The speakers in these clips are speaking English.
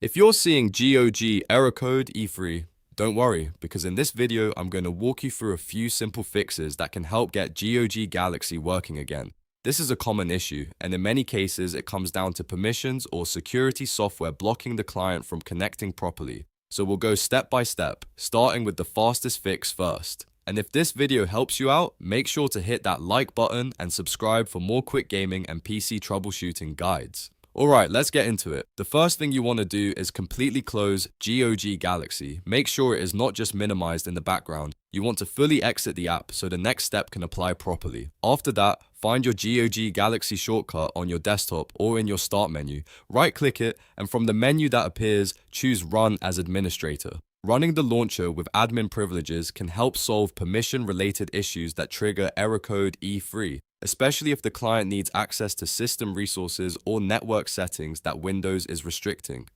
If you're seeing GOG error code E3, don't worry, because in this video I'm going to walk you through a few simple fixes that can help get GOG Galaxy working again. This is a common issue, and in many cases it comes down to permissions or security software blocking the client from connecting properly. So we'll go step by step, starting with the fastest fix first. And if this video helps you out, make sure to hit that like button and subscribe for more quick gaming and PC troubleshooting guides. Alright, let's get into it. The first thing you want to do is completely close GOG Galaxy. Make sure it is not just minimized in the background. You want to fully exit the app so the next step can apply properly. After that, find your GOG Galaxy shortcut on your desktop or in your start menu. Right-click it, and from the menu that appears, choose Run as Administrator. Running the launcher with admin privileges can help solve permission-related issues that trigger error code E3, especially if the client needs access to system resources or network settings that Windows is restricting.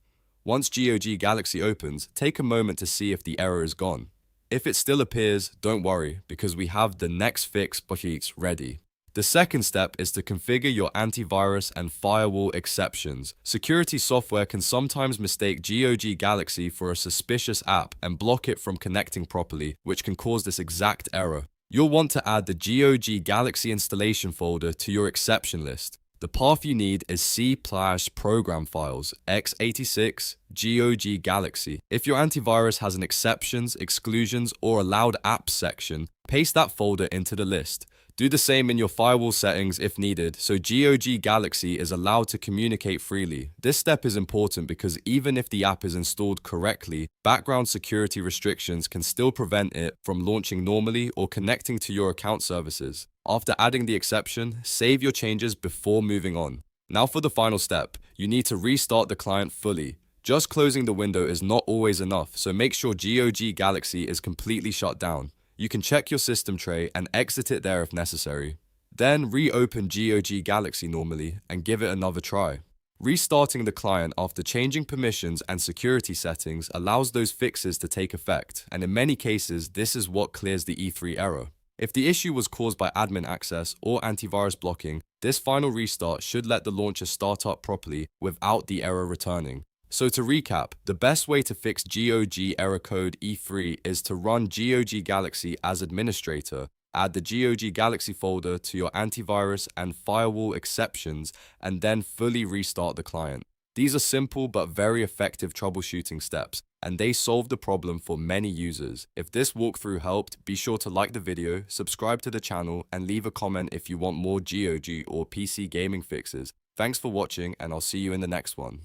Once GOG Galaxy opens, take a moment to see if the error is gone. If it still appears, don't worry, because we have the next fix sheets ready. The second step is to configure your antivirus and firewall exceptions. Security software can sometimes mistake GOG Galaxy for a suspicious app and block it from connecting properly, which can cause this exact error. You'll want to add the GOG Galaxy installation folder to your exception list. The path you need is C/program files, x86, GOG Galaxy. If your antivirus has an exceptions, exclusions, or allowed apps section, paste that folder into the list. Do the same in your firewall settings if needed, so GOG Galaxy is allowed to communicate freely. This step is important because even if the app is installed correctly, background security restrictions can still prevent it from launching normally or connecting to your account services. After adding the exception, save your changes before moving on. Now for the final step, you need to restart the client fully. Just closing the window is not always enough, so make sure GOG Galaxy is completely shut down. You can check your system tray and exit it there if necessary. Then reopen GOG Galaxy normally and give it another try. Restarting the client after changing permissions and security settings allows those fixes to take effect, and in many cases this is what clears the E3 error. If the issue was caused by admin access or antivirus blocking, this final restart should let the launcher start up properly without the error returning. So to recap, the best way to fix GOG error code E3 is to run GOG Galaxy as administrator, add the GOG Galaxy folder to your antivirus and firewall exceptions, and then fully restart the client. These are simple but very effective troubleshooting steps, and they solve the problem for many users. If this walkthrough helped, be sure to like the video, subscribe to the channel, and leave a comment if you want more GOG or PC gaming fixes. Thanks for watching, and I'll see you in the next one.